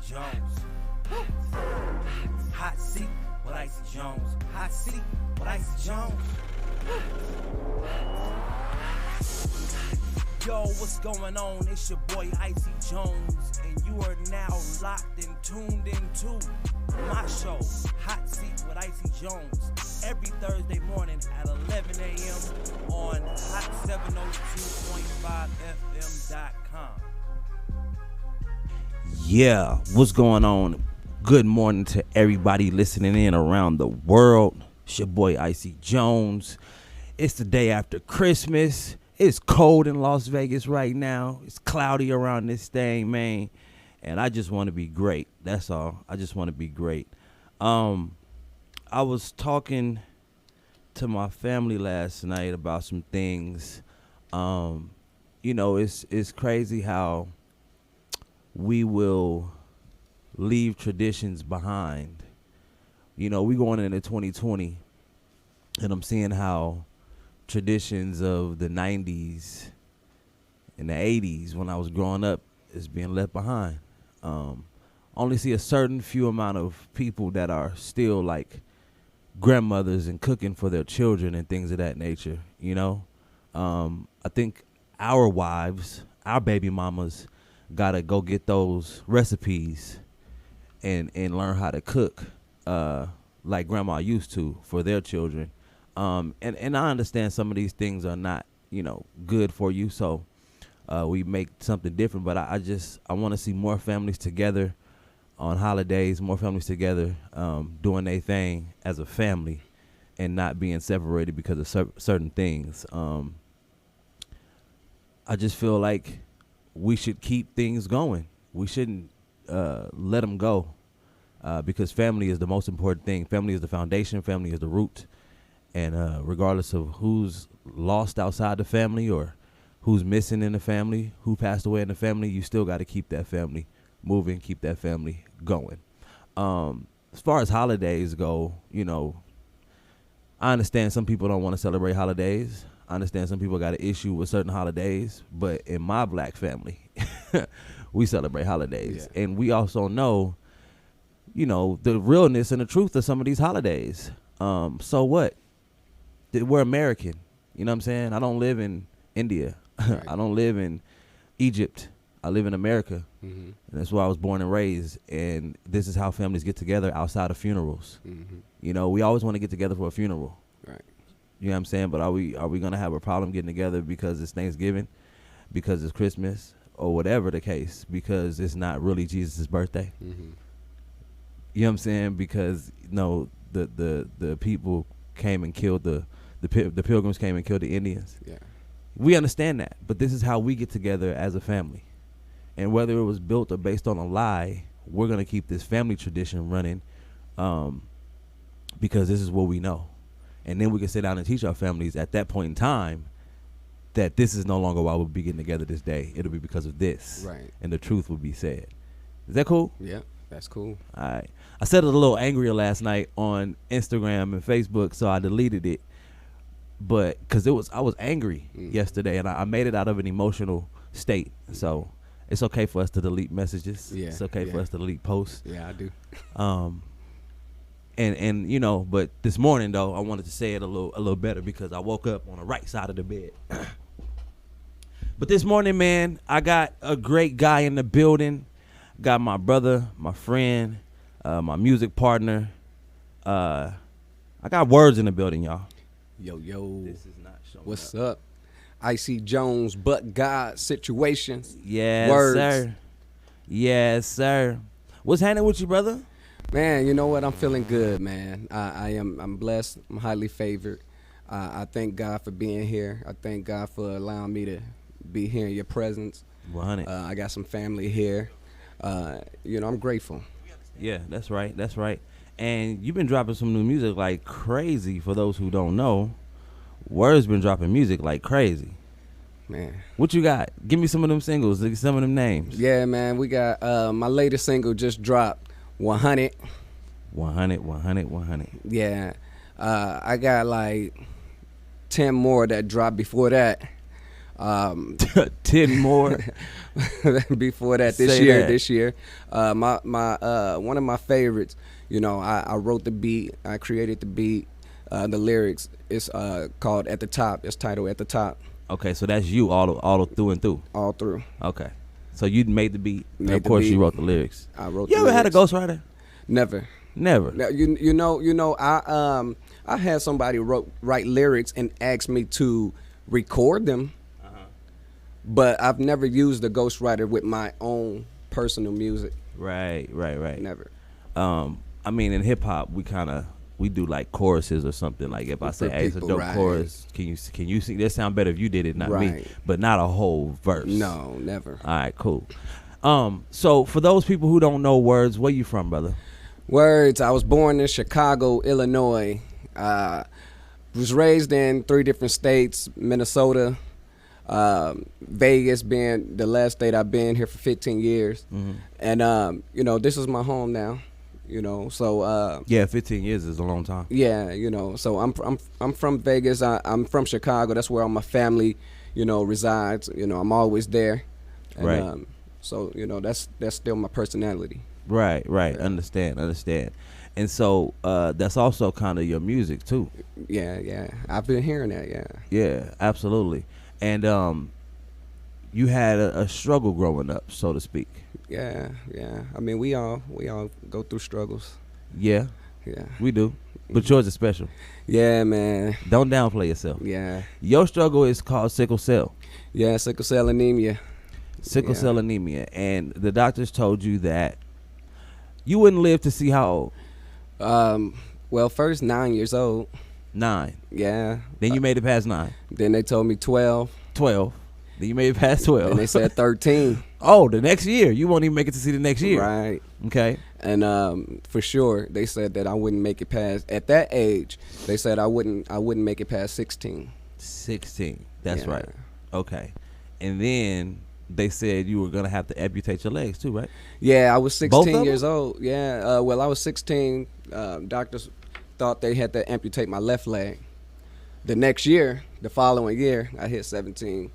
Jones. Hot seat with Icy Jones. Hot seat with Icy Jones. Yo, what's going on? It's your boy Icy Jones, and you are now locked and tuned into my show, Hot Seat with Icy Jones, every Thursday morning at 11 a.m. on hot702.5fm.com. Yeah, what's going on? Good morning to everybody listening in around the world. It's your boy Icy Jones. It's the day after Christmas. It's cold in Las Vegas right now. It's cloudy around this thing, man. And I just want to be great. That's all. I just want to be great. I was talking to my family last night about some things. It's crazy how we will leave traditions behind. We going into 2020, and I'm seeing how traditions of the 90s and the 80s when I was growing up is being left behind. Only see a certain few amount of people that are still like grandmothers and cooking for their children and things of that nature, I think our wives, our baby mamas, gotta go get those recipes and learn how to cook like grandma used to for their children. And I understand some of these things are not, good for you. So we make something different. But I want to see more families together on holidays, more families together doing their thing as a family and not being separated because of certain things. I just feel like we should keep things going. We shouldn't let them go because family is the most important thing. Family is the foundation. Family is the root. And regardless of who's lost outside the family or who's missing in the family, who passed away in the family, you still got to keep that family moving, keep that family going. As far as holidays go, I understand some people don't want to celebrate holidays. I understand some people got an issue with certain holidays. But in my black family, we celebrate holidays. Yeah. And we also know, the realness and the truth of some of these holidays. So what? We're American. You know what I'm saying? I don't live in India. Right. I don't live in Egypt. I live in America. Mm-hmm. And that's where I was born and raised. And this is how families get together outside of funerals. Mm-hmm. We always want to get together for a funeral. Right. You know what I'm saying? But are we going to have a problem getting together because it's Thanksgiving, because it's Christmas, or whatever the case, because it's not really Jesus' birthday? Mm-hmm. You know what I'm saying? Because, the people came and killed the Pilgrims came and killed the Indians. Yeah. We understand that, but this is how we get together as a family. And whether it was built or based on a lie, we're going to keep this family tradition running because this is what we know. And then we can sit down and teach our families at that point in time that this is no longer why we'll be getting together this day. It'll be because of this. Right. And the truth will be said. Is that cool? Yeah, that's cool. All right. I said it a little angrier last night on Instagram and Facebook, so I deleted it. But because I was angry yesterday, and I made it out of an emotional state. So it's okay for us to delete messages. Yeah, it's okay for us to delete posts. Yeah, I do. And but this morning though, I wanted to say it a little better because I woke up on the right side of the bed. But this morning, man, I got a great guy in the building. Got my brother, my friend, my music partner. I got Wordz in the building, y'all. Yo. This is not showing What's up? Icy Jones, but God situations. Yes, Wordz. sir. Yes, sir. What's happening with you, brother? Man, you know what? I'm feeling good, man. I'm blessed. I'm highly favored. I thank God for being here. I thank God for allowing me to be here in your presence. 100. I got some family here. I'm grateful. Yeah, that's right. That's right. And you've been dropping some new music like crazy. For those who don't know, Wordz been dropping music like crazy. Man, what you got? Give me some of them singles, some of them names. Yeah, man, we got my latest single just dropped, 100. 100. Yeah, I got like 10 more that dropped before that. 10 more. Before that, this year, my one of my favorites. You know, I wrote the beat, I created the beat, the lyrics. It's called At the Top. It's titled At the Top. Okay, so that's you all through and through. All through. Okay, so you made the beat, and of the course beat. you wrote the lyrics. I wrote. You the ever lyrics. had a ghostwriter? Never. Never. You know. I had somebody write lyrics and ask me to record them, but I've never used a ghostwriter with my own personal music. Right. Never. I mean, in hip hop, we do like choruses or something. Like if I say, "Hey, it's a dope chorus," can you sing? That sound better if you did it, not me. But not a whole verse. No, never. All right, cool. So for those people who don't know Wordz, where you from, brother? Wordz. I was born in Chicago, Illinois. Was raised in 3 different states: Minnesota, Vegas being the last state I've been here for 15 years. And you know, this is my home now. You know, so yeah, 15 years is a long time. Yeah, you know, so I'm from Vegas. I'm from Chicago. That's where all my family, you know, resides. You know, I'm always there. And, right. So you know, that's still my personality. Right. Yeah. Understand. And so that's also kind of your music too. Yeah. I've been hearing that. Yeah, absolutely. And you had a struggle growing up, so to speak. Yeah. I mean, we all go through struggles. Yeah, we do. But yours is special. Yeah, man. Don't downplay yourself. Yeah. Your struggle is called sickle cell. Yeah, sickle cell anemia. Sickle cell anemia, and the doctors told you that you wouldn't live to see how old? Well, first 9 years old. 9. Yeah. Then you made it past 9. Then they told me 12. 12. Then you made it past 12. And they said 13. Oh, the next year. You won't even make it to see the next year. Right. Okay. And for sure, they said that I wouldn't make it past, at that age, they said I wouldn't make it past 16. 16. That's Yeah. right. Okay. And then they said you were going to have to amputate your legs too, right? Yeah, I was Both 16 of years them? old. Yeah. Well, I was 16. Doctors thought they had to amputate my left leg. The next year, the following year, I hit 17.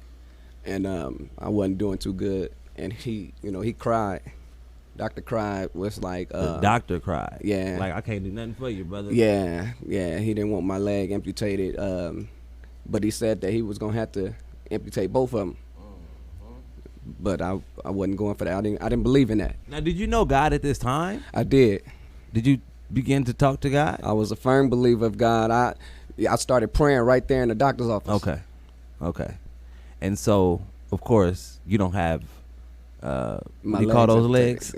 And I wasn't doing too good. And he cried. Doctor cried. Was like The doctor cried. Yeah. Like, I can't do nothing for you, brother. Yeah. He didn't want my leg amputated. But he said that he was gonna have to amputate both of them. But I wasn't going for that. I didn't believe in that. Now, did you know God at this time? I did. Did you begin to talk to God? I was a firm believer of God. I started praying right there in the doctor's office. Okay. And so, of course, you don't have what do you call those legs?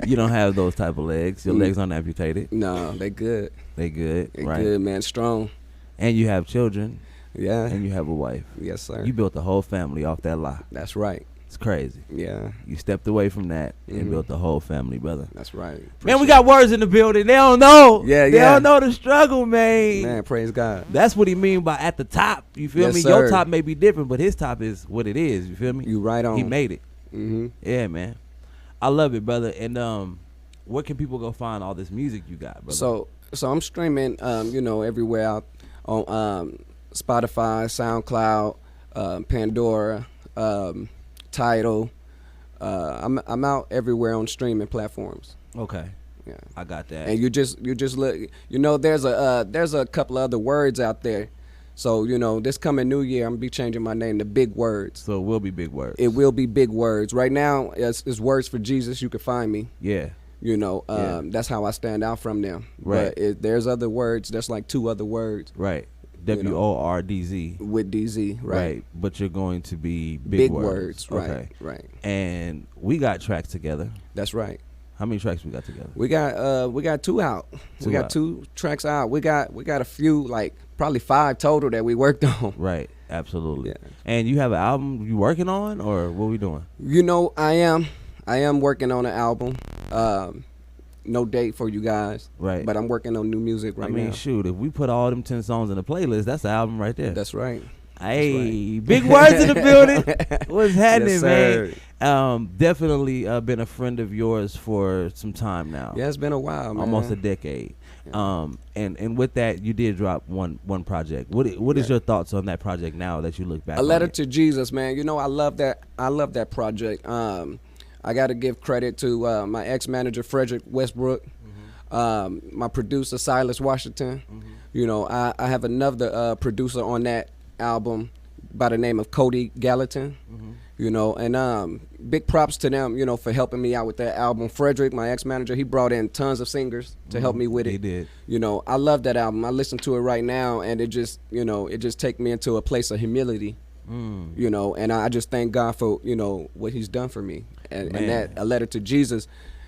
You don't have those type of legs. Your legs aren't amputated. No, they good. They good, They right? good, man. Strong. And you have children. Yeah. And you have a wife. Yes, sir. You built the whole family off that lie. That's right. It's crazy. Yeah. You stepped away from that and built the whole family, brother. That's right. Man, we got Wordz in the building. They don't know. Yeah. They don't know the struggle, man. Man, praise God. That's what he mean by at the top. You feel Yes, me? sir. Your top may be different, but his top is what it is. You feel me? You right on. He made it. Mm-hmm. Yeah, man. I love it, brother. And where can people go find all this music you got, brother? So I'm streaming, everywhere out on Spotify, SoundCloud, Pandora, Tidal. I'm out everywhere on streaming platforms. Okay. Yeah. I got that. And you just look. There's a couple of other words out there. So this coming New Year, I'm gonna be changing my name to Big Wordz. So it will be Big Wordz. It will be Big Wordz. Right now, it's Wordz for Jesus. You can find me. Yeah. That's how I stand out from them. Right. But there's other words. There's like 2 other words. Right. WORDZ. With DZ. Right. But you're going to be Big Wordz. Right. Okay. Right. And we got tracks together. That's right. How many tracks we got together? We got 2 out. We got 2 tracks out. We got a few, like probably 5 total that we worked on. Right. Absolutely. Yeah. And you have an album you working on, or what we doing? I am working on an album. No date for you guys. Right. But I'm working on new music right now. Shoot, if we put all them 10 songs in a playlist, that's the album right there. That's right. Hey, big words in the building. What's happening, Yes, sir. man? Definitely been a friend of yours for some time now. Yeah, it's been a while, man. Almost a decade. Yeah. And with that, you did drop one project. What is Yeah. your thoughts on that project now that you look back? A Letter on it? to Jesus, man. You know, I love that project. I got to give credit to my ex-manager Frederick Westbrook, my producer Silas Washington. You know, I have another producer on that album by the name of Cody Gallatin. You know, and big props to them, you know, for helping me out with that album. Frederick, my ex-manager, he brought in tons of singers to help me with it. He did. You know, I love that album. I listen to it right now, and it just, you know, it just takes me into a place of humility. You know, and I just thank God for, you know, what he's done for me. And that A Letter to Jesus,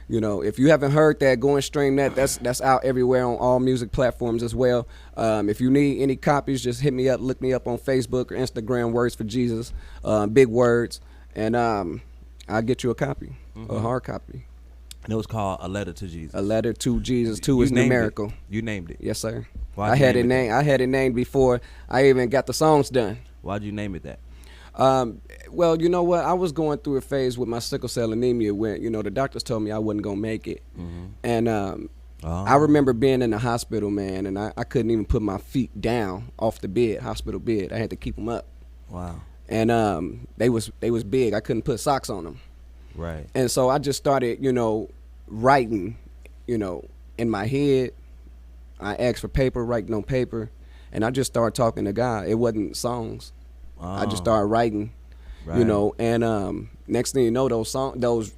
you know, if you haven't heard that, go and stream that. That's out everywhere on all music platforms as well. If you need any copies, just hit me up, look me up on Facebook or Instagram, Wordz for Jesus, big words, and I'll get you a copy, a hard copy. And it was called A Letter to Jesus. A Letter to Jesus. Two You is named numerical. it. You named it. Yes, sir. Why'd I you had it name named. I had it named before I even got the songs done. Why'd you name it that? Well, you know what? I was going through a phase with my sickle cell anemia where, you know, the doctors told me I wasn't going to make it. And I remember being in the hospital, man, and I couldn't even put my feet down off the bed, hospital bed. I had to keep them up. Wow. And they was big. I couldn't put socks on them. Right. And so I just started, you know, writing, you know, in my head. I asked for paper, writing on paper, and I just started talking to God. It wasn't songs. I just started writing, you know, and next thing you know, those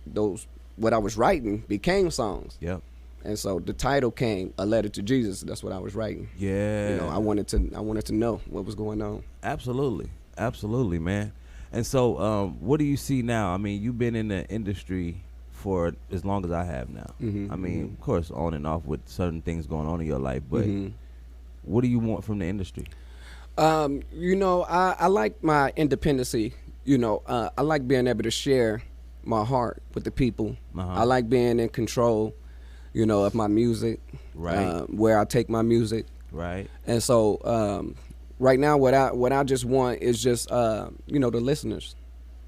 what I was writing became songs. Yep. And so the title came A Letter to Jesus. That's what I was writing. Yeah. You know, I wanted to know what was going on. Absolutely, man. And so, what do you see now? I mean, you've been in the industry for as long as I have now. I mean, of course, on and off with certain things going on in your life, but what do you want from the industry? You know, I like my independency. You know, I like being able to share my heart with the people. I like being in control, you know, of my music, Right. Where I take my music. Right. And so, right now, what I just want is just, you know, the listeners.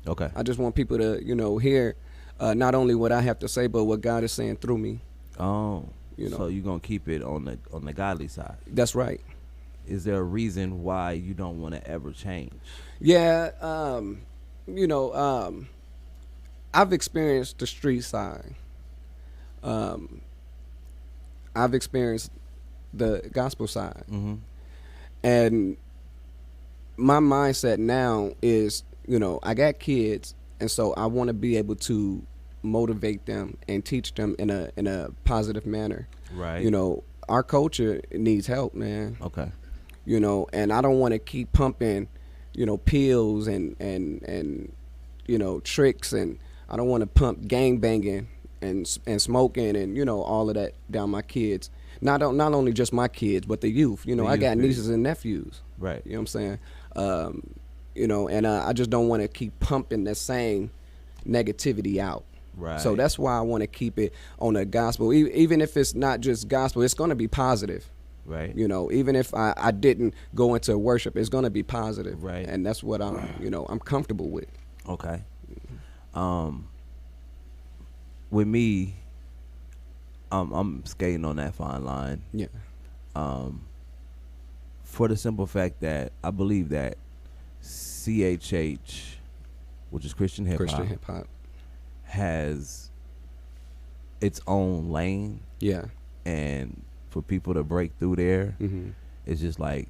Okay. I just want people to, you know, hear not only what I have to say, but what God is saying through me. Oh, You know. so you're gonna keep it on the godly side. That's right. Is there a reason why you don't want to ever change? Yeah, you know, I've experienced the street side. I've experienced the gospel side. And my mindset now is, you know, I got kids, and so I want to be able to motivate them and teach them in a positive manner. Right. You know, our culture needs help, man. Okay. You know, and I don't want to keep pumping, you know, pills and you know, tricks, and I don't want to pump gang banging and smoking and, you know, all of that down my kids. Not only just my kids, but the youth. You know, I got nieces and nephews. Right. You know what I'm saying? You know, and I just don't want to keep pumping the same negativity out. Right. So that's why I want to keep it on the gospel. Even if it's not just gospel, it's going to be positive. Right. You know, even if I didn't go into worship, it's going to be positive. Right. And that's what I'm comfortable with. Okay. With me, I'm skating on that fine line. Yeah. For the simple fact that I believe that CHH, which is Christian hip hop, has its own lane. Yeah. And for people to break through there, it's just like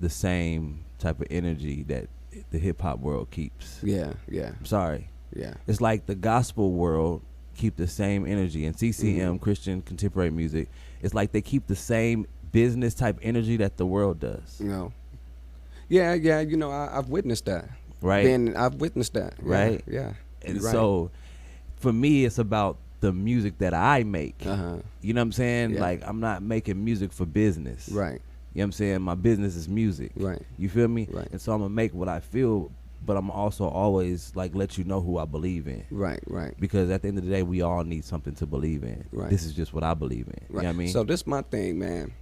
the same type of energy that the hip hop world keeps. Yeah. Yeah. I'm sorry. Yeah. It's like the gospel world keep the same energy, and CCM, Christian contemporary music, it's like they keep the same business type energy that the world does. You know. Yeah. You know, I've witnessed that. Right. I've witnessed that. Right. Yeah. And Right. so for me, it's about the music that I make. You know what I'm saying? Yeah. Like, I'm not making music for business. Right. You know what I'm saying? My business is music. Right. You feel me? Right. And so I'm going to make what I feel, but I'm also always like let you know who I believe in. Right. Because at the end of the day, we all need something to believe in. Right. This is just what I believe in. Right. You know what I mean? So this is my thing, man.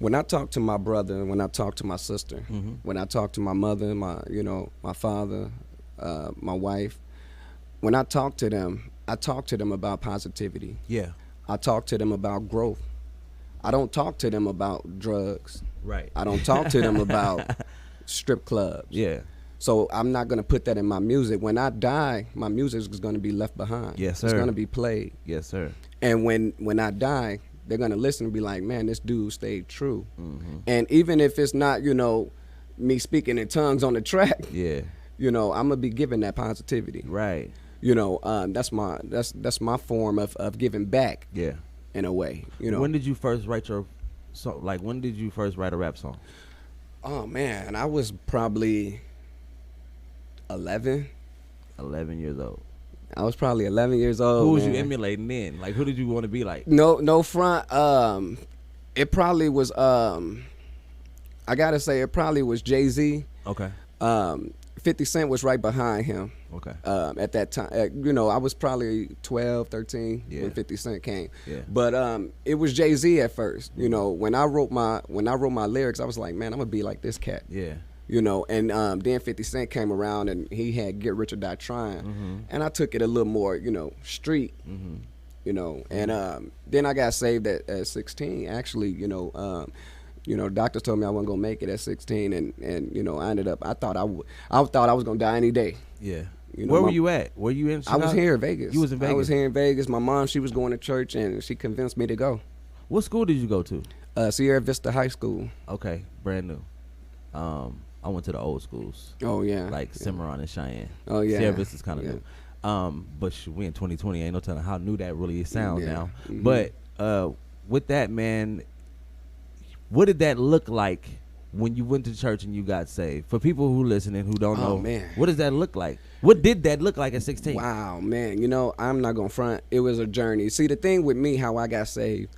When I talk to my brother, when I talk to my sister, Mm-hmm. when I talk to my mother, my father, my wife, when I talk to them about positivity. Yeah. I talk to them about growth. I don't talk to them about drugs. Right. I don't talk to them about strip clubs. Yeah. So I'm not going to put that in my music. When I die, my music is going to be left behind. Yes, It's sir. going to be played. Yes, sir. And when I die, they're going to listen and be like, man, this dude stayed true. Mm-hmm. And even if it's not, me speaking in tongues on the track, Yeah. I'm going to be giving that positivity. Right. That's my form of giving back Yeah. in a way, When did you first write your song? Like, when did you first write a rap song? Oh, man, I was probably 11. 11 years old. I was probably 11 years old. Who was you man. emulating then? Like, who did you want to be like? No front. It probably was. I gotta say, it probably was Jay-Z. Okay. 50 Cent was right behind him. Okay. At that time, I was probably 12, 13 Yeah. when 50 Cent came. Yeah. But it was Jay-Z at first. When I wrote my lyrics, I was like, man, I'm gonna be like this cat. Yeah. And then 50 Cent came around and he had Get Rich or Die Trying. Mm-hmm. And I took it a little more, street, Mm-hmm. and then I got saved at 16. Actually, doctors told me I wasn't gonna make it at 16, and I ended up. I thought I was gonna die any day. Yeah. You know, Where my- were you at? Were you in I was Chicago? here in Vegas. You was in I was Vegas? here in Vegas. My mom, she was going to church, and she convinced me to go. What school did you go to? Sierra Vista High School. Okay, brand new. I went to the old schools, Oh yeah. like Cimarron and Cheyenne. Oh yeah. Sierra Vista's kind of Yeah. new. But we in 2020, ain't no telling how new that really sounds Yeah. now. Mhm. But with that, man, what did that look like when you went to church and you got saved? For people who listening who don't know, man. what does that look like? What did that look like at 16? Wow, man. I'm not gonna front. It was a journey. See, the thing with me, how I got saved,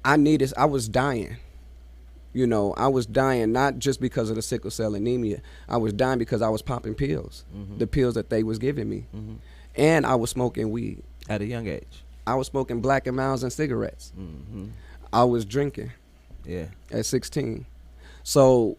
I was dying. I was dying not just because of the sickle cell anemia. I was dying because I was popping pills, Mhm. the pills that they was giving me, Mhm. and I was smoking weed. At a young age. I was smoking Black and Milds and cigarettes. Mm-hmm. I was drinking Yeah. at 16. So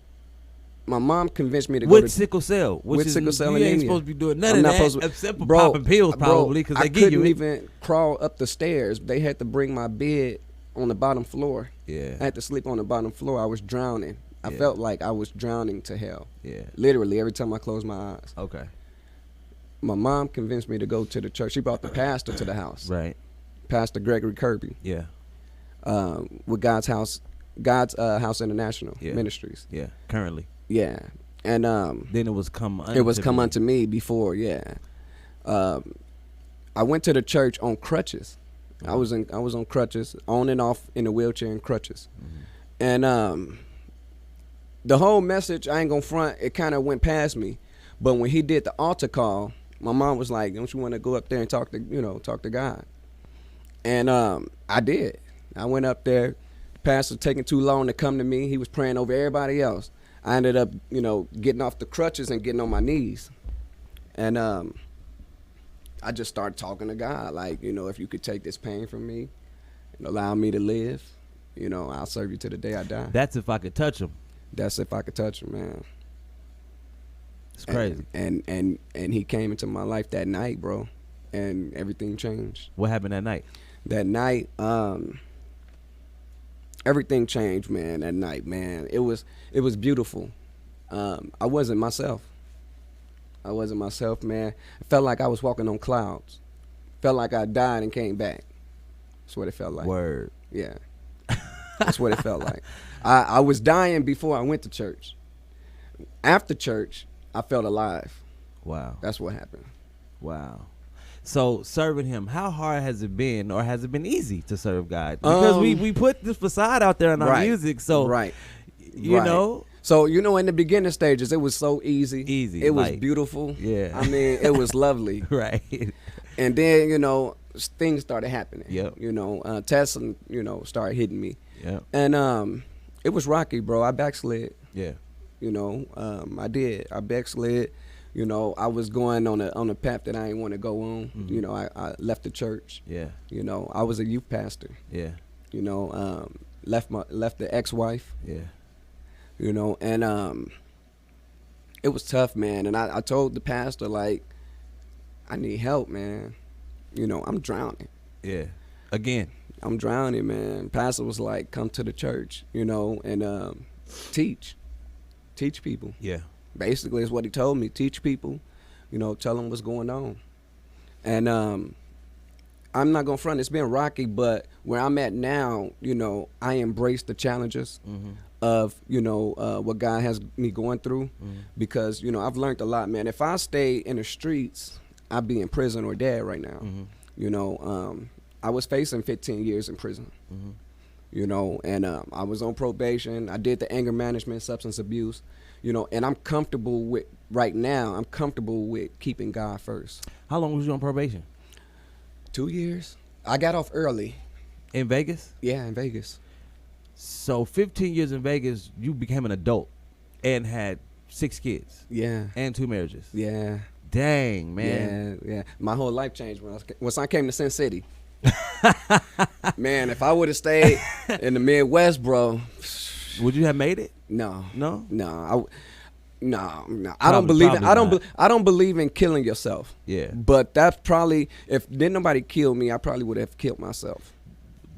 my mom convinced me to go With to sickle cell, which with is sickle cell you ain't anemia. supposed to be doing none I'm of not that supposed to- except for Bro, popping pills, probably, because I they give you couldn't it. even crawl up the stairs. They had to bring my bed on the bottom floor. Yeah. I had to sleep on the bottom floor. I was drowning. I Yeah. felt like I was drowning to hell. Yeah. Literally, every time I closed my eyes. Okay. My mom convinced me to go to the church. She brought the pastor to the house, Right. Pastor Gregory Kirby, Yeah. with God's House International Yeah. Ministries. Yeah. Currently. Yeah, and Then it was come. it was come me. unto me before. Yeah, I went to the church on crutches. I was on crutches, on and off in a wheelchair and crutches, and the whole message, I ain't gonna front, it kind of went past me. But when he did the altar call, my mom was like, "Don't you want to go up there and talk to God?" And I did. I went up there. The pastor taking too long to come to me. He was praying over everybody else. I ended up, getting off the crutches and getting on my knees. And I just started talking to God, like, if you could take this pain from me and allow me to live, I'll serve you to the day I die. That's if I could touch him. That's if I could touch him, man. It's crazy. And he came into my life that night, bro, and everything changed. What happened that night? That night, everything changed, man. That night, man, it was beautiful. I wasn't myself. Man. I felt like I was walking on clouds. Felt like I died and came back. That's what it felt like. Word. Yeah, that's what it felt like. I was dying before I went to church. After church, I felt alive. Wow. That's what happened. Wow. So serving him, how hard has it been, or has it been easy to serve God? Because we put this facade out there in our Right. music, so Right. you Right. know. So, in the beginning stages, it was so easy. Easy, It was like- beautiful. Yeah. I mean, it was lovely. Right. And then, things started happening. Yep. Tests, started hitting me. Yeah. And it was rocky, bro. I backslid. Yeah. I did. I backslid. I was going on a path that I didn't want to go on. Mhm. I left the church. Yeah. I was a youth pastor. Yeah. left the ex-wife. Yeah. You know, and it was tough, man. And I told the pastor, like, I need help, man. You know, I'm drowning. Yeah. Again. I'm drowning, man. Pastor was like, come to the church, you know, and teach people. Yeah. Basically is what he told me. Teach people, you know, tell them what's going on. And I'm not gonna front, it's been rocky, but where I'm at now, you know, I embrace the challenges of, you know, what God has me going through, because, you know, I've learned a lot, man. If I stay in the streets, I'd be in prison or dead right now. You know, I was facing 15 years in prison, you know, and I was on probation. I did the anger management, substance abuse, you know, and I'm comfortable with, right now, I'm comfortable with keeping God first. How long was you on probation? 2 years. I got off early. In Vegas? Yeah, in Vegas. So 15 years in Vegas, you became an adult and had 6 kids. Yeah. And 2 marriages. Yeah. Dang, man. Yeah. My whole life changed once I came to Sin City. Man, if I would have stayed in the Midwest, bro. Would you have made it? No. No? No. I don't believe in, I don't believe in killing yourself. Yeah. But that's probably, if didn't nobody kill me, I probably would have killed myself.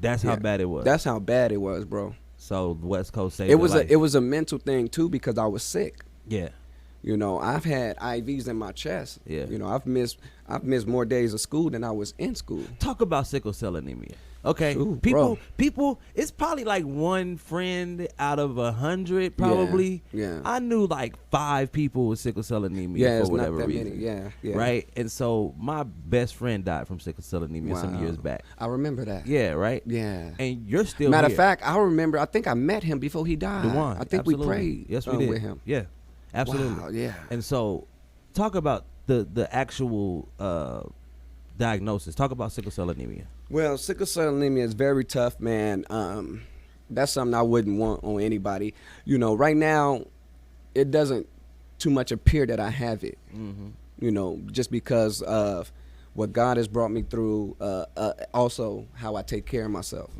That's how bad it was. That's how bad it was, bro. So West Coast saved It was your life. it was a mental thing too, because I was sick. Yeah. You know, I've had IVs in my chest. Yeah. You know, I've missed more days of school than I was in school. Talk about sickle cell anemia. Okay, Ooh, people. It's probably like one friend out of 100, probably. Yeah. I knew like 5 people with sickle cell anemia for whatever reason. Yeah. Right, and so my best friend died from sickle cell anemia some years back. I remember that. Yeah, right. Yeah. And you're still Matter here. of fact, I remember. I think I met him before he died. Dewan, I think absolutely. we prayed. Yes, we did with him. Yeah, absolutely. Wow, yeah. And so, talk about the actual diagnosis. Talk about sickle cell anemia. Well, sickle cell anemia is very tough, man. That's something I wouldn't want on anybody. You know, right now, it doesn't too much appear that I have it. You know, just because of what God has brought me through, also how I take care of myself.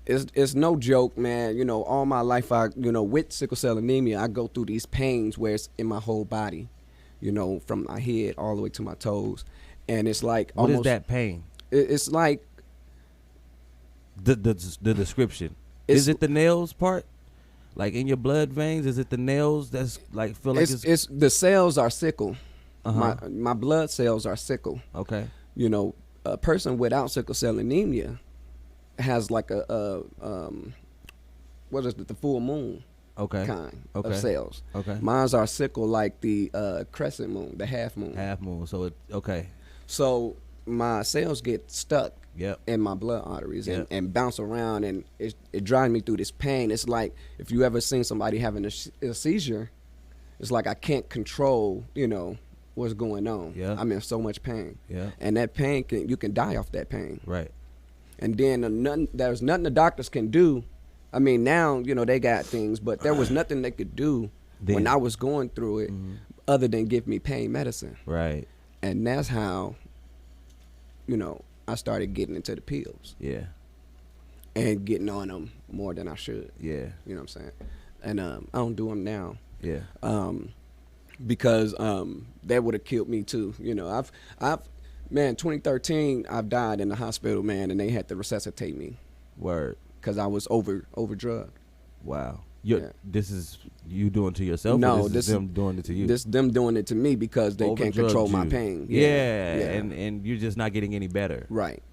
It's no joke, man. You know, all my life, with sickle cell anemia, I go through these pains where it's in my whole body, you know, from my head all the way to my toes. And it's like What is that pain? It's like the description. Is it the nails part? Like in your blood veins? Is it the nails that's like feel like it's the cells are sickle. My blood cells are sickle. Okay. You know, a person without sickle cell anemia has like what is it, the full moon kind of cells. Okay. Mine's are sickle like the crescent moon, the half moon. Half moon. So So my cells get stuck in my blood arteries and bounce around, and it drives me through this pain. It's like if you ever seen somebody having a seizure, it's like I can't control, you know, what's going on. Yeah. I'm in so much pain. Yeah. And that pain you can die off that pain. Right. And then there's nothing the doctors can do. I mean, now, you know, they got things, but there was nothing they could do when I was going through it other than give me pain medicine. Right. And that's how, you know, I started getting into the pills. Yeah. And getting on them more than I should. Yeah. You know what I'm saying? And I don't do them now. Yeah. Because that would have killed me too. You know, man, 2013, I've died in the hospital, man, and they had to resuscitate me. Word. Because I was over drugged. Wow. This is you doing to yourself? No, this is them doing it to you. This them doing it to me because they can't control my pain. Yeah. And you're just not getting any better. Right.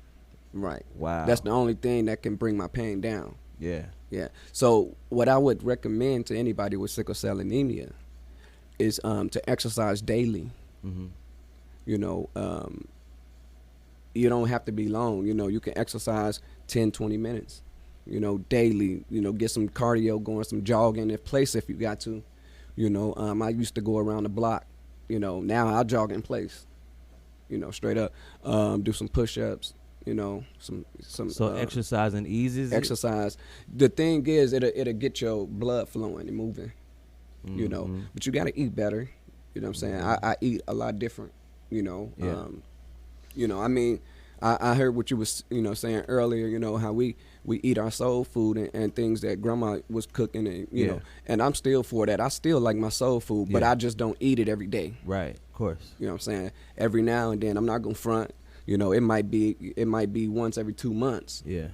Wow. That's the only thing that can bring my pain down. Yeah. Yeah. So what I would recommend to anybody with sickle cell anemia is to exercise daily. You know, you don't have to be long. You know, you can exercise 10, 20 minutes. You know, daily, you know, get some cardio going, some jogging in place if you got to. You know, I used to go around the block. You know, now I jog in place. You know, straight up. Do some push-ups, you know, some. So exercising eases exercise. The thing is, it'll get your blood flowing and moving, you know. But you got to eat better. You know what I'm saying? I eat a lot different, you know. Yeah. You know, I mean, I heard what you was saying earlier. How we eat our soul food and things that grandma was cooking, and you know, and I'm still for that. I still like my soul food, but I just don't eat it every day. Right, of course. You know what I'm saying? Every now and then, I'm not gonna front. It might be once every 2 months. Yeah.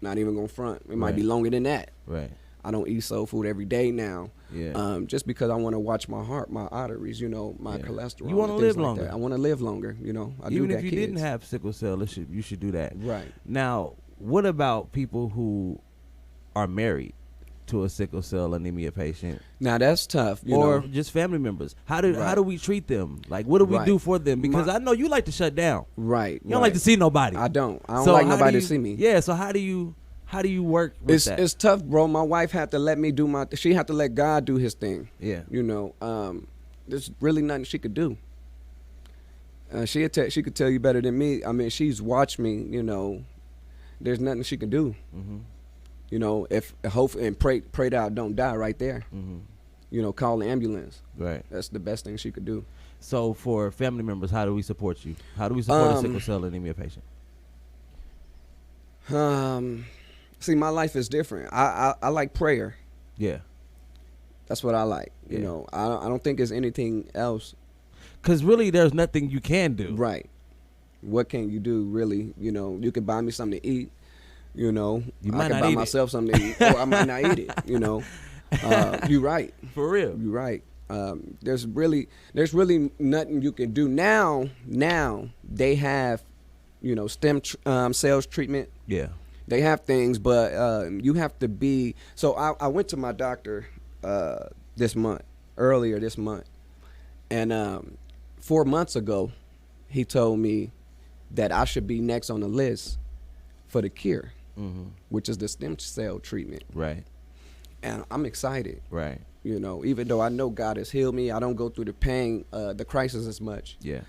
Not even gonna front. It might be longer than that. Right. I don't eat soul food every day now. Yeah. Just because I want to watch my heart, my arteries, my cholesterol. You want to live longer. Like I want to live longer. Even if you didn't have sickle cell, you should do that. Right. Now, what about people who are married to a sickle cell anemia patient? Now that's tough. Or just family members. How do we treat them? Like, what do we do for them? Because I know you like to shut down. Right. You don't like to see nobody. I don't like nobody to see me. Yeah. So how do you work with that? It's tough, bro. My wife had to let me do she had to let God do his thing. Yeah. There's really nothing she could do. She could tell you better than me. I mean, she's watched me, there's nothing she can do. Mm-hmm. If hope and pray that I don't die right there. Mm-hmm. Call the ambulance. Right. That's the best thing she could do. So for family members, how do we support you? How do we support a sickle cell anemia patient? See, my life is different. I like prayer. Yeah. That's what I like. I don't think there's anything else. Because really, there's nothing you can do. Right. What can you do, really? You can buy me something to eat. I can buy myself something to eat, or I might not eat it. You're right. For real. You're right. There's really nothing you can do now. Now they have, stem cells treatment. Yeah. They have things, but you have to be. So I went to my doctor earlier this month, and 4 months ago, he told me that I should be next on the list for the cure, which is the stem cell treatment. Right. And I'm excited. Right. Even though I know God has healed me, I don't go through the pain, the crisis as much. Yeah.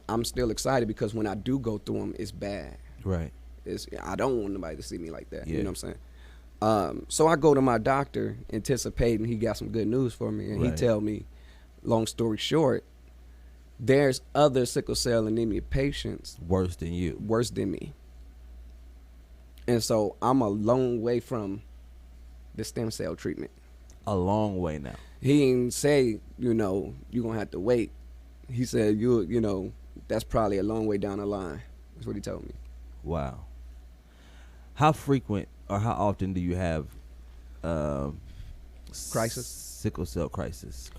I'm still excited because when I do go through them, it's bad. Right. I don't want nobody to see me like that. Yeah. You know what I'm saying? So I go to my doctor anticipating he got some good news for me. And he tell me, long story short, there's other sickle cell anemia patients. Worse than you. Worse than me. And so I'm a long way from the stem cell treatment. A long way now. He didn't say, you're going to have to wait. He said, that's probably a long way down the line. That's what he told me. Wow. How frequent or how often do you have crisis? Sickle cell crisis?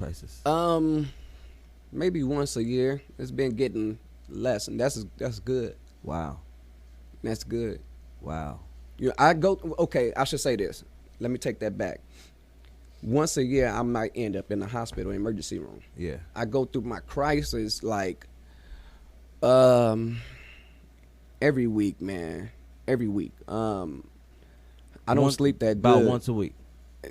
Maybe once a year. It's been getting less, and that's good. Wow. That's good. Wow. I should say this. Let me take that back. Once a year, I might end up in the hospital emergency room. Yeah. I go through my crisis like every week, man. Every week. I don't sleep that good. About once a week?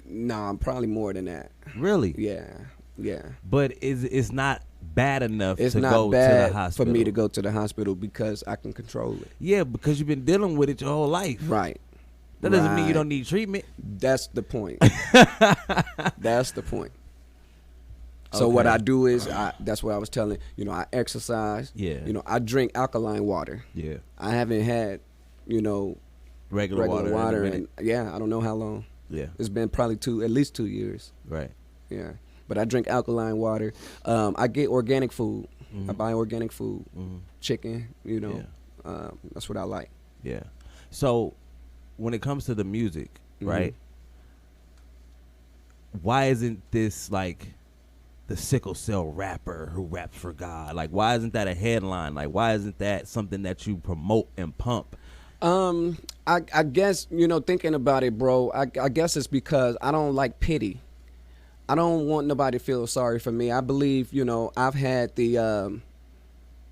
Nah, I'm probably more than that. Really? Yeah. But it's not bad enough to go to the hospital. It's not bad for me to go to the hospital because I can control it. Yeah, because you've been dealing with it your whole life. Right. That doesn't mean you don't need treatment. That's the point. That's the point. So what I do is, that's what I was telling, I exercise. Yeah. I drink alkaline water. Yeah. I haven't had, regular water and I don't know how long. Yeah. It's been probably at least 2 years. Right. Yeah. But I drink alkaline water. I get organic food. I buy organic food, chicken, that's what I like. Yeah. So when it comes to the music, right? Why isn't this like the sickle cell rapper who raps for God? Like, why isn't that a headline? Like, why isn't that something that you promote and pump? I guess, thinking about it, bro, I guess it's because I don't like pity. I don't want nobody to feel sorry for me. I believe, I've had the,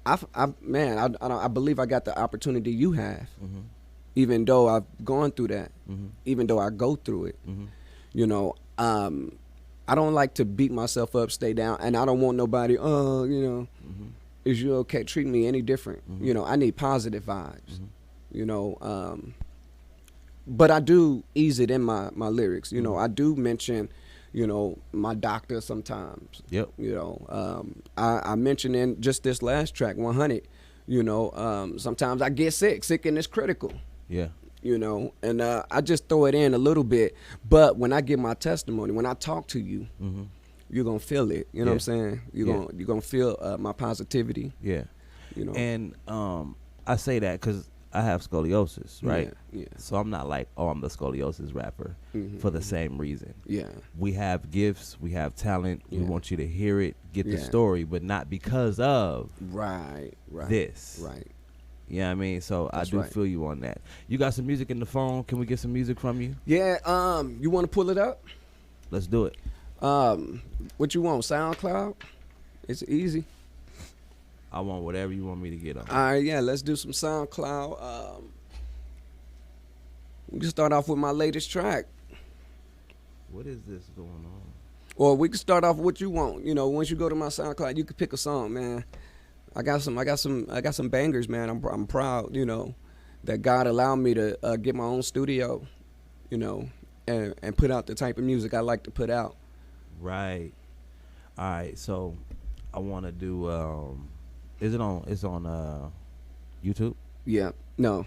I believe I got the opportunity you have, even though I've gone through that, even though I go through it, I don't like to beat myself up, stay down, and I don't want nobody, is you okay? Treat me any different. I need positive vibes, but I do ease it in my lyrics. I do mention, my doctor sometimes. Yep. I mentioned in just this last track, 100, You know, sometimes I get sick. Sickness critical. Yeah. You know, and I just throw it in a little bit. But when I give my testimony, when I talk to you, you're gonna feel it. You know what I'm saying? You're gonna feel my positivity. Yeah. You know. And I say that because I have scoliosis, right? Yeah. So I'm not like, oh, I'm the scoliosis rapper for the same reason. Yeah. We have gifts, we have talent. We want you to hear it, get the Yeah. story, but not because of Right. this. Right. You know what I mean? So That's I do right. feel you on that. You got some music in the phone? Can we get some music from you? Yeah. You want to pull it up? Let's do it. What you want? SoundCloud? It's easy. I want whatever you want me to get on. All right, yeah, let's do some SoundCloud. We can start off with my latest track, What is this going on? or we can start off with what you want. You know, once you go to my SoundCloud, you can pick a song, man. I got some bangers, man. I'm proud, you know, that God allowed me to get my own studio, you know, and put out the type of music I like to put out. Right. All right. So I want to do. Is it on? It's on YouTube. Yeah, no,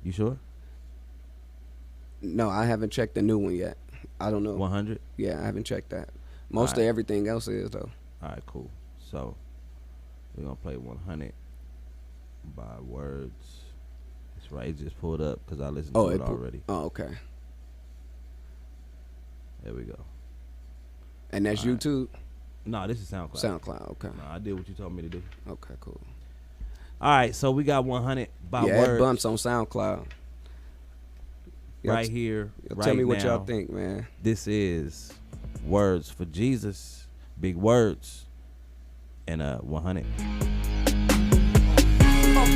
You sure? I haven't checked the new one yet. I don't know. 100. Yeah, I haven't checked that. Most of Alright. everything else is though. All right. Cool. So we're gonna play 100 by Wordz. It's right. It just pulled up because I listened to it already. Oh, okay. There we go. And that's Alright. YouTube? No, this is SoundCloud. SoundCloud, okay. No, I did what you told me to do. Okay, cool. All right. So we got 100 by Yeah, it Wordz bumps on SoundCloud. Y'all right here. Right tell me what now. y'all think, man. This is Wordz for Jesus, Big Wordz, and 100. A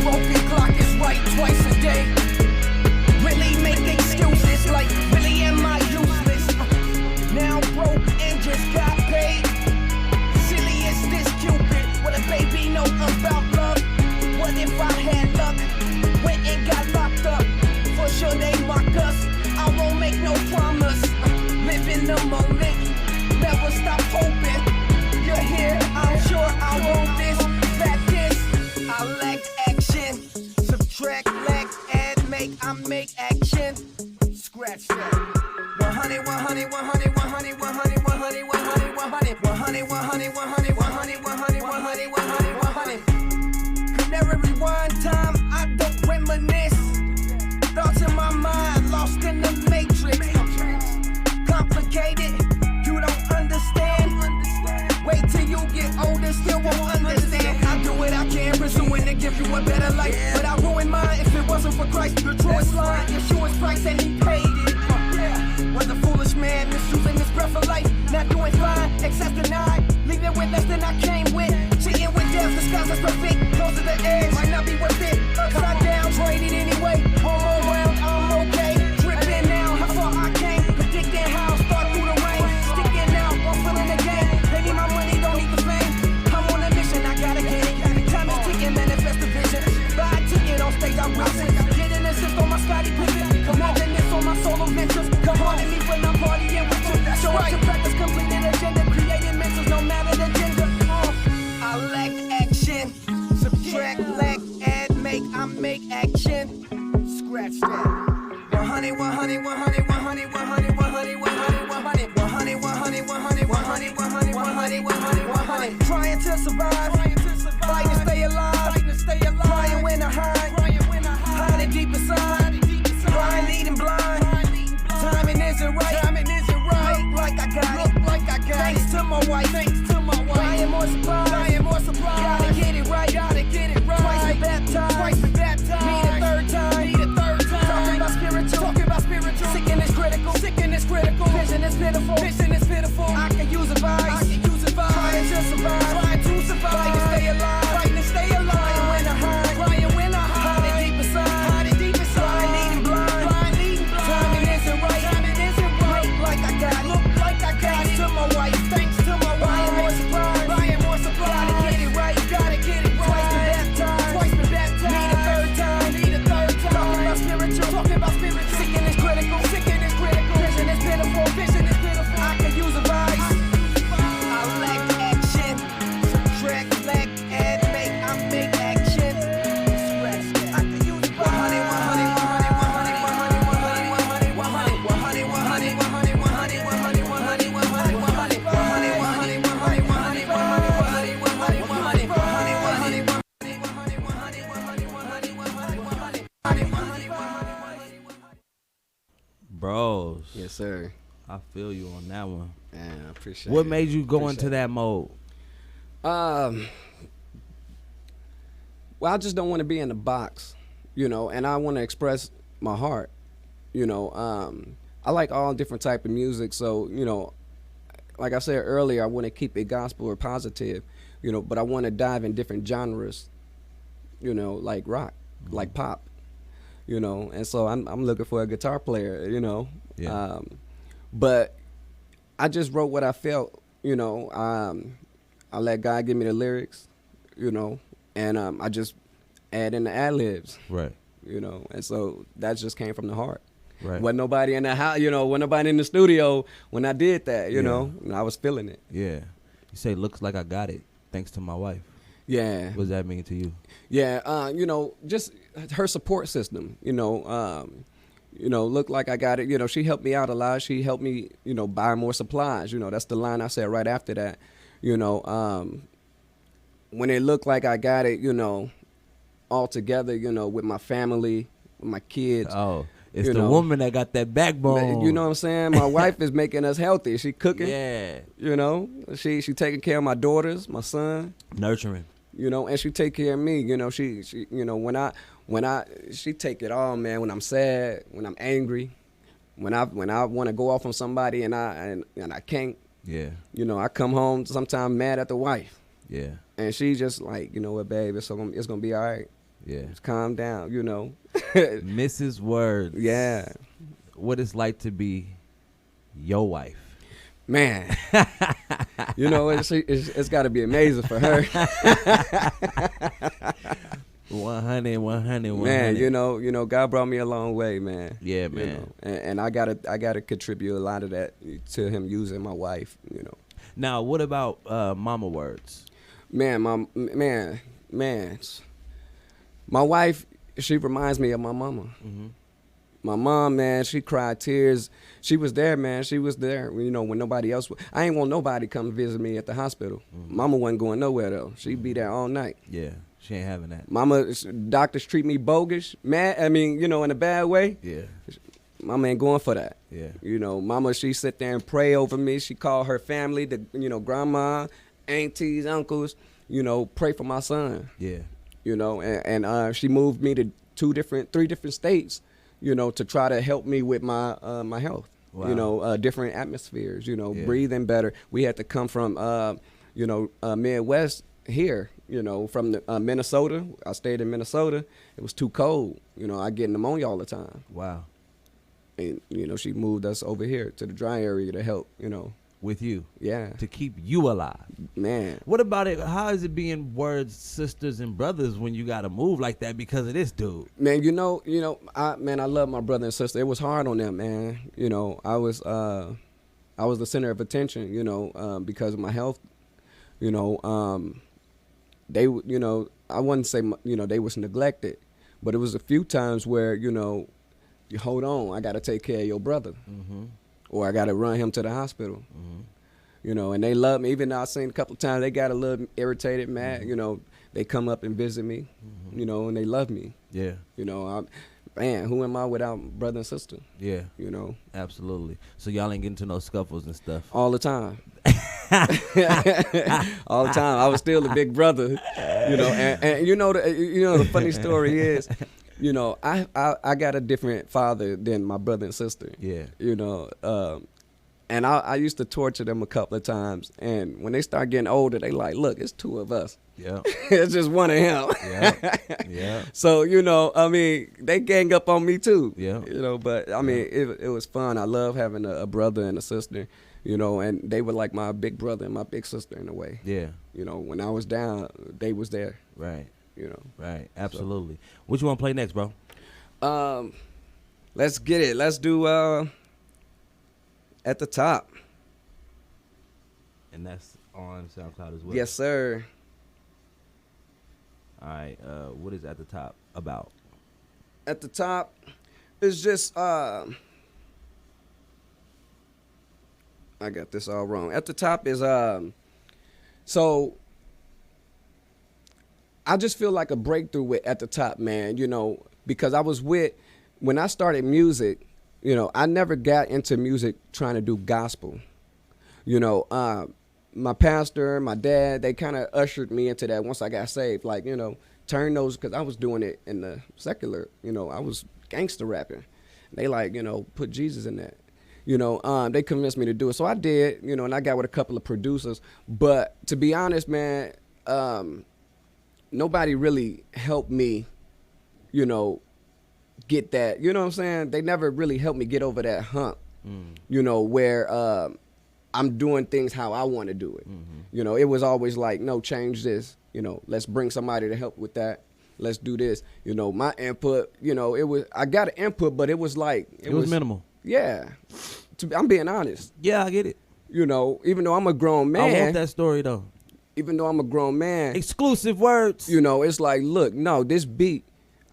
broken clock is right twice a day. Really make excuses like, really am I useless? Now broke and just got paid. Silly as this Cupid, what a baby know about love. What if I had luck, went and got locked up? For sure they mock us, I won't make no promise. Live in the moment, never stop hoping. You're here, I'm sure I want this, that this. I lack action, subtract, lack, add, make, I make action. Scratch that. 100, 100, 100, 100, 100, 100, 100, 100, 100, 100, 100, 100, 100, 100, 100, 100. Could never rewind time, I don't reminisce. Thoughts in my mind, lost in the matrix. Complicated, you don't understand. Wait till you get older, still won't understand. I do what I can, pursuing to give you a better life. But I ruined mine if it wasn't for Christ. The truest line, Yeshua's price, and he paid it. Was a foolish man, misusing his breath of life. Not doing fine, excess denied. Leaving with less than I came with. Cheating with death, disguised as perfect. Close to the edge, might not be worth it. Upside down, traded anyway. Home around, I'm okay. Dripping now, how far I came. Predicting how I'll start through the rain. Sticking out, while feeling the game. Pay me my money, don't need the fame. I'm on a mission, I gotta get it. Time is ticking, manifest the vision. Buy a ticket on stage, I'm racing. Get an assist on my Scotty Pippen. Come on, and this on my solo ventures. Come on to me when I'm partying with you. Show up to practice, completing agenda. Creating mentals, no matter the gender. I lack action. Subtract, lack, add, make, I make action. Scratch that. 100, 100, 100, 100, 100, 100, 100, 100, 100, 100, 100, 100, 100, 100, 100. Trying to survive, fighting to stay alive, crying when I hide, hiding deep inside, crying leading blind. Timing isn't right, look like I got it, thanks to my wife, buying more supplies, gotta get it right, twice been baptized, need a third time, talking about spiritual, sickness critical, vision is pitiful, I can use advice, trying to survive, fighting to stay alive, crying when I hide, hiding deep inside, crying leading blind, timing isn't right, look like I got it, thanks to my wife, buying more supplies, Bros. Yes, sir. I feel you on that one. Man, I appreciate What it. made you go Appreciate into that mode? Well, I just don't want to be in the box, you know, and I want to express my heart, you know. I like all different type of music, so, you know, like I said earlier, I want to keep it gospel or positive, you know, but I want to dive in different genres, you know, like rock, like pop, you know, and so I'm looking for a guitar player, you know. Yeah. But I just wrote what I felt, you know. I let God give me the lyrics, you know, and I just add in the ad-libs, Right. you know, and so that just came from the heart. Right. Wasn't nobody in the house, you know, wasn't nobody in the studio when I did that, you Yeah. know, and I was feeling it. Yeah. You say looks like I got it thanks to my wife. Yeah. What does that mean to you? Yeah, you know, just her support system, you know, look like I got it. You know, she helped me out a lot. She helped me, you know, buy more supplies. You know, that's the line I said right after that. You know, when it looked like I got it, you know, all together, you know, with my family, with my kids. Oh, it's you the know, woman that got that backbone. You know what I'm saying? My wife is making us healthy. She cooking. Yeah. You know, she taking care of my daughters, my son. Nurturing. You know, and she take care of me. You know, she you know, she take it all, man. When I'm sad, when I'm angry, when I want to go off on somebody and I can't. Yeah. You know, I come home sometimes mad at the wife, Yeah. and she just like, you know what, babe, it's gonna be all right. Yeah. Just calm down, you know. Mrs. Wordz. Yeah, What it's like to be your wife. man. You know, it's got to be amazing for her. 100. Man, you know, God brought me a long way, man. Yeah, You man. know, and I gotta contribute a lot of that to him using my wife. You know, Now, what about Mama Wordz? man, my wife, she reminds me of my mama. Mm-hmm. My mom, man, she cried tears. She was there, man. She was there, you know, when nobody else was. I ain't want nobody come visit me at the hospital. Mm-hmm. Mama wasn't going nowhere, though. She'd be there all night. Yeah, she ain't having that. Mama, doctors treat me bogus, mad. I mean, you know, in a bad way. Yeah, Mama ain't going for that. yeah, You know, Mama, she sit there and pray over me. She called her family, you know, grandma, aunties, uncles, you know, pray for my son. yeah, You know, and she moved me to three different states, you know, to try to help me with my my health. Wow. You know, different atmospheres. You know, Yeah. breathing better. We had to come from, you know, Midwest here. You know, from the, Minnesota. I stayed in Minnesota. It was too cold. You know, I get pneumonia all the time. wow. And you know, she moved us over here to the dry area to help. You know, With you yeah, to keep you alive. man. What about it? How is it being Wordz sisters and brothers when you got to move like that because of this dude? Man, you know, I love my brother and sister. It was hard on them, man. You know, I was the center of attention, you know, because of my health. You know, they, you know, I wouldn't say, you know, they was neglected, but it was a few times where, you know, you hold on, I got to take care of your brother, Mm-hmm. or I got to run him to the hospital. Mm-hmm. You know, and they love me. Even though I've seen a couple of times, they got a little irritated, mad. You know, they come up and visit me, you know, and they love me. Yeah, You know, man, who am I without brother and sister? yeah, You know, absolutely. So y'all ain't getting to no scuffles and stuff. all the time. All the time. I was still the big brother, you know. And you know, the funny story is, you know, I got a different father than my brother and sister. Yeah, You know, and I used to torture them a couple of times. And when they start getting older, they like, look, it's two of us. yeah, It's just one of him. yeah, yeah. So, you know, I mean, they gang up on me too. Yeah. You know, but I mean, it was fun. I love having a brother and a sister, you know, and they were like my big brother and my big sister in a way. Yeah, You know, when I was down, they was there, right, you know. right, absolutely. What you want to play next, bro? Let's get it. Let's do At the Top. And that's on SoundCloud as well. Yes, sir. All right. What is At the Top about? At the Top is just I got this all wrong. At the Top is so I just feel like a breakthrough with At the Top, man, you know, because I was when I started music, You know, I never got into music trying to do gospel. You know, my pastor, my dad, they kind of ushered me into that once I got saved. Like, you know, turn those, because I was doing it in the secular, you know, I was gangster rapping. They like, you know, put Jesus in that. You know, they convinced me to do it. So I did, you know, and I got with a couple of producers. But to be honest, man, nobody really helped me, you know, get that. You know what I'm saying? They never really helped me get over that hump, you know, where I'm doing things how I want to do it. You know, it was always like, no, change this. You know, let's bring somebody to help with that. Let's do this. You know, my input, you know, I got an input, but it was like. It was minimal. Yeah. I'm being honest. Yeah, I get it. You know, even though I'm a grown man. I want that story, though. Even though I'm a grown man. Exclusive Wordz. You know, it's like, look, no, this beat,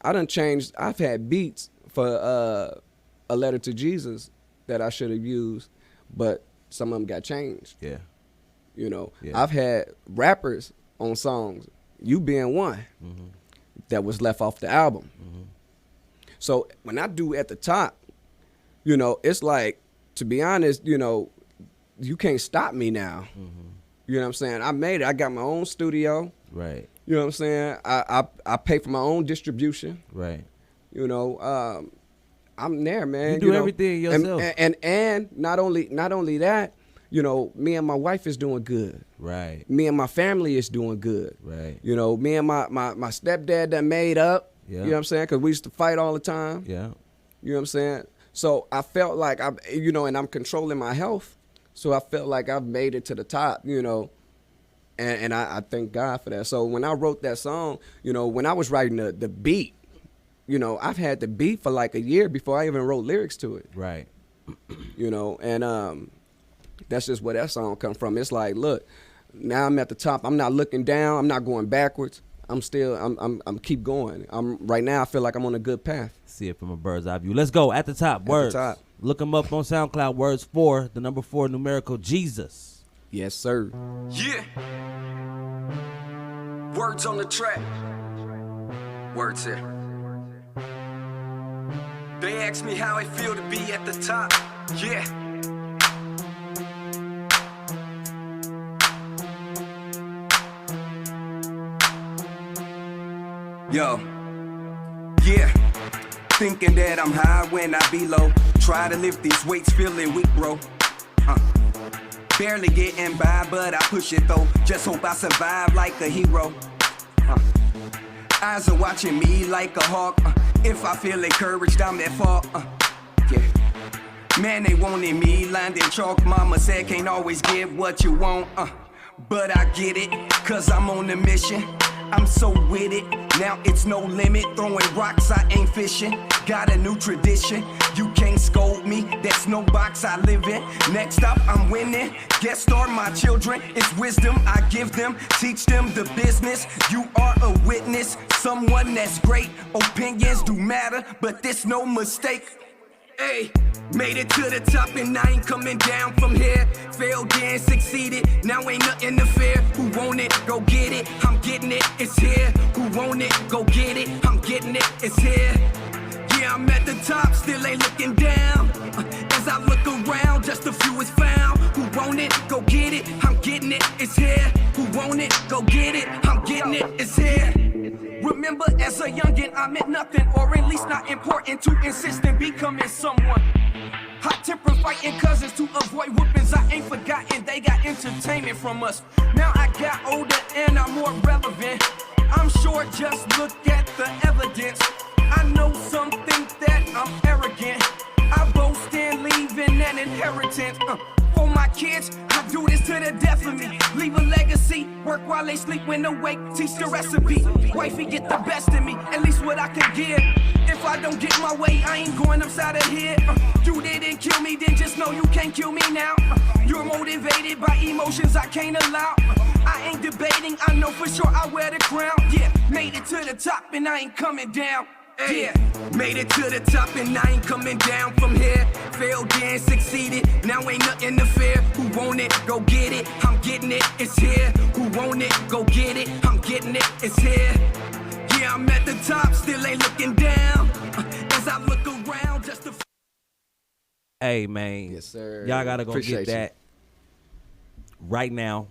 I done changed. I've had beats for A Letter to Jesus that I should have used, but some of them got changed. Yeah. You know, Yeah. I've had rappers on songs, you being one, that was left off the album. So when I do At the Top, you know, it's like, to be honest, you know, you can't stop me now. You know what I'm saying? I made it. I got my own studio. Right. You know what I'm saying? I pay for my own distribution. Right. You know, I'm there, man. You do everything yourself. And not only that, you know, me and my wife is doing good. Right. Me and my family is doing good. Right. You know, me and my stepdad that made up. Yeah. You know what I'm saying? Because we used to fight all the time. Yeah. You know what I'm saying? So I felt like you know, and I'm controlling my health. So I felt like I've made it to the top, you know, and I thank God for that. So when I wrote that song, you know, when I was writing the beat, you know, I've had the beat for like a year before I even wrote lyrics to it. Right. You know, and that's just where that song come from. It's like, look, now I'm at the top. I'm not looking down. I'm not going backwards. I'm keep going. Right now I feel like I'm on a good path. See it from a bird's eye view. Let's go. At the Top, Wordz. At the Top. Look them up on SoundCloud. Wordz 4, the number 4 numerical Jesus. Yes, sir. Yeah. Wordz on the track. Wordz here. They ask me how it feel to be at the top. Yeah. Yo. Yeah. Thinking that I'm high when I be low. Try to lift these weights, feeling weak, bro. Barely getting by, but I push it though. Just hope I survive like a hero. Eyes are watching me like a hawk. If I feel encouraged, I'm at fault. Yeah. Man, they wanted me lined in chalk. Mama said can't always get what you want. But I get it, cause I'm on a mission. I'm so with it, now it's no limit. Throwing rocks, I ain't fishing. Got a new tradition, you can't scold me. That's no box I live in. Next up, I'm winning. Guest star my children, it's wisdom I give them. Teach them the business, you are a witness. Someone that's great, opinions do matter, but this no mistake. Hey, made it to the top and I ain't coming down from here. Failed then succeeded, now ain't nothing to fear. Who want it, go get it, I'm getting it, it's here. Who want it, go get it, I'm getting it, it's here. Yeah, I'm at the top, still ain't looking down. As I look around, just a few is found. Who want it, go get it, I'm getting it, it's here. Who want it, go get it, I'm getting it, it's here. Remember, as a youngin', I meant nothing, or at least not important to insist in becoming someone. Hot temper fighting cousins to avoid whoopings. I ain't forgotten, they got entertainment from us. Now I got older and I'm more relevant. I'm sure, just look at the evidence. I know some think that I'm arrogant. I boast in leaving an inheritance. For my kids, I do this to the death of me. Leave a legacy, work while they sleep when awake. Teach the recipe, wifey get the best in me. At least what I can give. If I don't get my way, I ain't going upside of here. You didn't kill me, then just know you can't kill me now. You're motivated by emotions I can't allow. I ain't debating, I know for sure I wear the crown. Yeah, made it to the top and I ain't coming down. Yeah, made it to the top and I ain't coming down from here. Failed then succeeded, now ain't nothing to fear. Who want it, go get it, I'm getting it, it's here. Who want it, go get it, I'm getting it, it's here. Yeah, I'm at the top, still ain't looking down. As I look around, just to Hey, man. Yes, sir. Y'all gotta go Appreciate get that right now.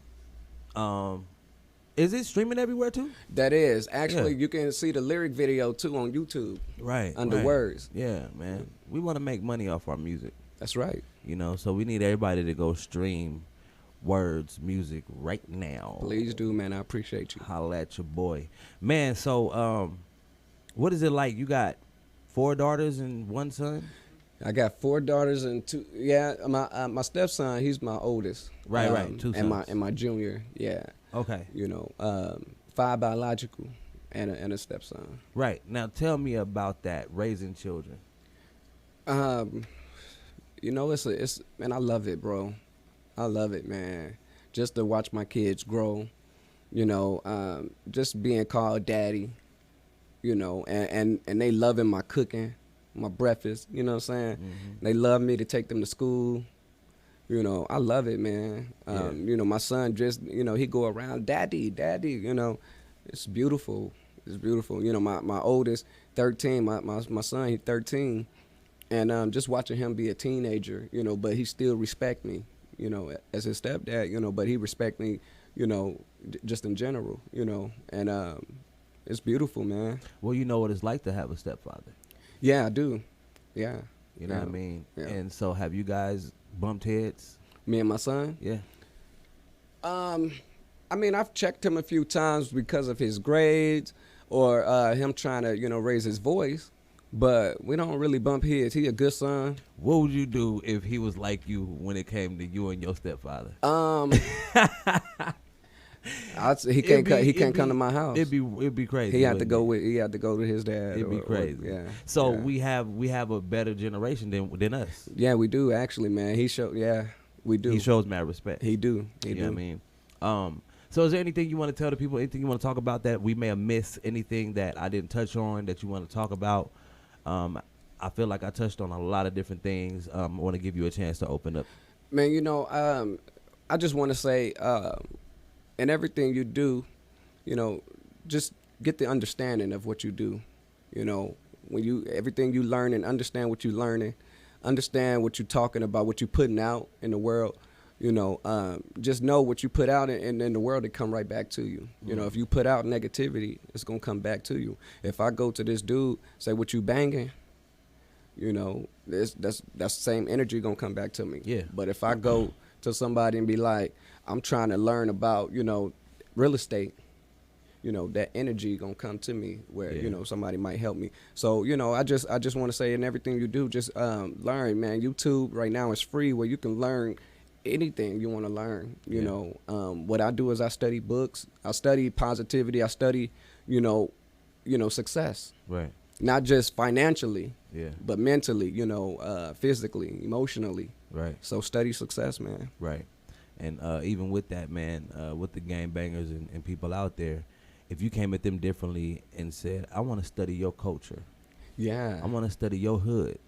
Is it streaming everywhere too? That is. Actually, Yeah. you can see the lyric video too on YouTube. Right. Under right. Wordz. Yeah, man. We want to make money off our music. That's right. You know, so we need everybody to go stream Wordz music right now. Please do, man. I appreciate you. Holla at your boy. Man, so what is it like? You got 4 daughters and 1 son? I got 4 daughters and 2. Yeah, my stepson, he's my oldest. Right, right. 2 sons. And my junior, yeah. Okay. You know, 5 biological and a stepson. Right. Now tell me about that, raising children. You know, it's man, I love it, bro. I love it, man. Just to watch my kids grow, you know, just being called daddy, you know, and they loving my cooking, my breakfast, you know what I'm saying? Mm-hmm. They love me to take them to school. You know, I love it, man. Yeah. You know, my son just, you know, he go around, daddy, you know. It's beautiful. It's beautiful. You know, my oldest, 13, my son, he's 13. And just watching him be a teenager, you know, but he still respect me, you know, as his stepdad, you know, but he respect me, you know, just in general, you know. And it's beautiful, man. Well, you know what it's like to have a stepfather. Yeah, I do. Yeah. You know what I mean? Yeah. And so have you guys bumped heads? Me and my son? Yeah. I mean, I've checked him a few times because of his grades or him trying to, you know, raise his voice, but we don't really bump heads. He a good son. What would you do if he was like you when it came to you and your stepfather? He can't come to my house. It'd be crazy. He had to wouldn't it? He had to go to his dad. It'd be crazy. Yeah. So yeah. we have a better generation than us. Yeah, we do actually, man. We do. He shows mad respect. He do. You know what I mean? So is there anything you want to tell the people? Anything you want to talk about that we may have missed? Anything that I didn't touch on that you want to talk about? I feel like I touched on a lot of different things. I want to give you a chance to open up. Man, you know, I just want to say, in everything you do, you know, just get the understanding of what you do. You know, everything you learn and understand what you're learning, understand what you're talking about, what you're putting out in the world. You know, just know what you put out in the world, it come right back to you. You know, if you put out negativity, it's gonna come back to you. If I go to this dude, say what you banging, you know, that's the same energy gonna come back to me. Yeah. But if I go to somebody and be like, I'm trying to learn about, you know, real estate, you know, that energy gonna come to me where, you know, somebody might help me. So, you know, I just want to say in everything you do, just learn, man. YouTube right now is free where you can learn anything you want to learn. You know, what I do is I study books, I study positivity, I study, you know, success. Right. Not just financially, Yeah. but mentally, you know, physically, emotionally. Right. So study success, man. Right. And even with that, man, with the game bangers and people out there, if you came at them differently and said, I want to study your culture. Yeah. I want to study your hood.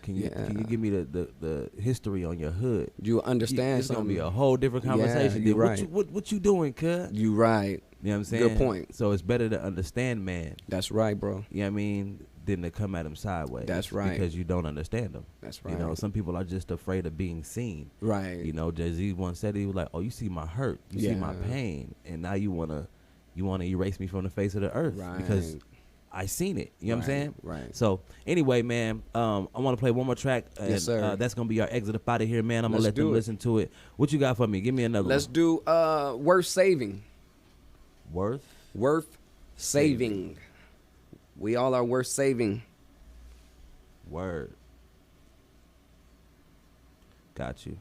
Can you give me the history on your hood? You understand It's going to something. be a whole different conversation. you're Then right. What you doing, cuz? You right. You know what I'm saying? Good point. So it's better to understand, man. That's right, bro. You know what I mean? Than to come at them sideways. That's right. Because you don't understand them. That's right. You know, some people are just afraid of being seen. Right. You know, Jay-Z once said, he was like, oh, you see my hurt. You see my pain. And now you wanna erase me from the face of the earth. Right. Because I seen it. You know what I'm saying? Right. So anyway, man, I want to play one more track. And, Yes, sir. That's going to be our exit up out of here, man. I'm going to let Let's do them it. listen to it. What you got for me? Give me another Let's one. do worth saving. Worth saving. We all are worth saving. Word. Got you.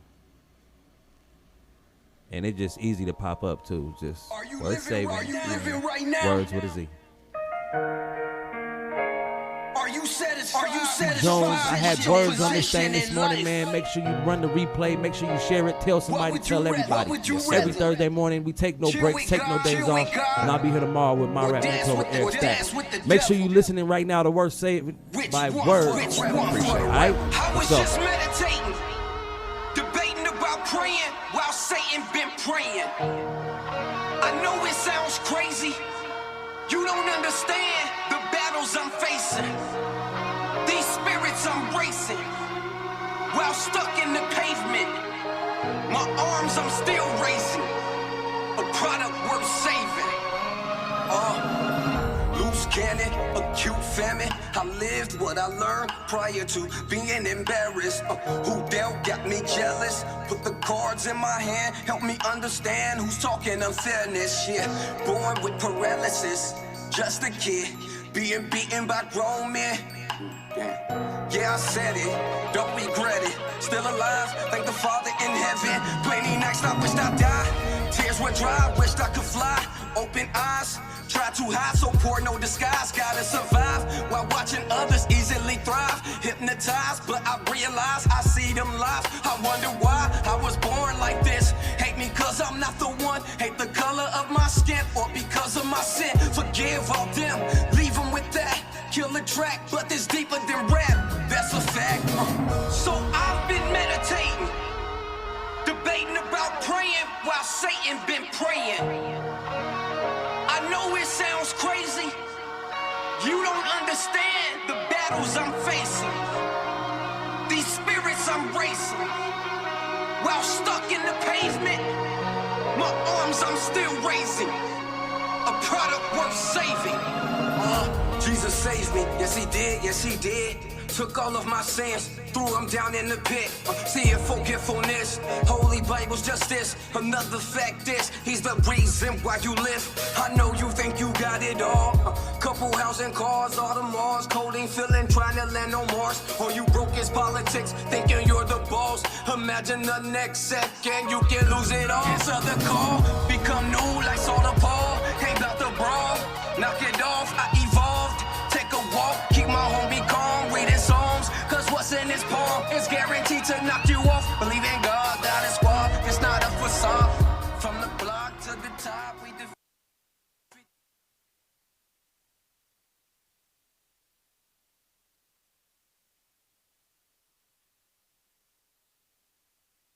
And it's just easy to pop up too. Just Are you worth living? saving. Are you living right now? Wordz, what is he? Are you satisfied? Are you satisfied? Jones, I had with your Wordz on this thing position this in morning, life? man. Make sure you run the replay. Make sure you share it. Tell somebody, would you tell rather? everybody. What would you Every rather? Thursday morning, we take no Chill breaks, with take no God, days chill with off. God. And I'll be here tomorrow with my Or rap dance mentor, with the- Eric or dance Stacks. with the Make sure you devil. listening right now to Worth Saving Which by one? Wordz. Which one? All right? I was Let's just go. meditating, debating about praying while Satan been praying. I know it sounds crazy. You don't understand the battles I'm facing. These spirits I'm racing. while stuck in the pavement. My arms I'm still raising, a product worth saving. Loose cannon, acute famine. I lived what I learned prior to being embarrassed. Who dealt got me jealous. Put the cards in my hand, help me understand who's talking unfairness. Yeah, born with paralysis, just a kid, being beaten by grown men. Yeah, I said it, don't regret it. Still alive, thank the Father in heaven. Plenty nights I wished I'd die. Tears were dry, wished I could fly. Open eyes, try to hide, so poor, no disguise. Gotta survive while watching others easily thrive. Hypnotized, but I realize I see them live. I wonder why I was born like this. Hate me cause I'm not the one. Hate the color of my skin or because of my sin. Forgive all them, leave them with that. Kill the track, but it's deeper than rap. That's a fact. So I've been meditating, debating about praying while Satan been praying. I know it sounds crazy. You don't understand the battles I'm facing. These spirits I'm racing. While stuck in the pavement, my arms I'm still raising. A product worth saving. Jesus saved me, yes he did, yes he did. Took all of my sins, threw them down in the pit. See it forgetfulness, Holy Bible's just this. Another fact is, he's the reason why you live. I know you think you got it all. Couple house and cars, all the Mars. Coding, feeling, trying to land on Mars. Or you broke his politics, thinking you're the boss. Imagine the next second, you can lose it all. Answer the call, become new like Saul the Paul. Ain't about the brawl, knock it off, I evolved. Take a walk, keep my homie calm, reading Psalms. Cause what's in his palm is guaranteed to knock you off. Believe in God.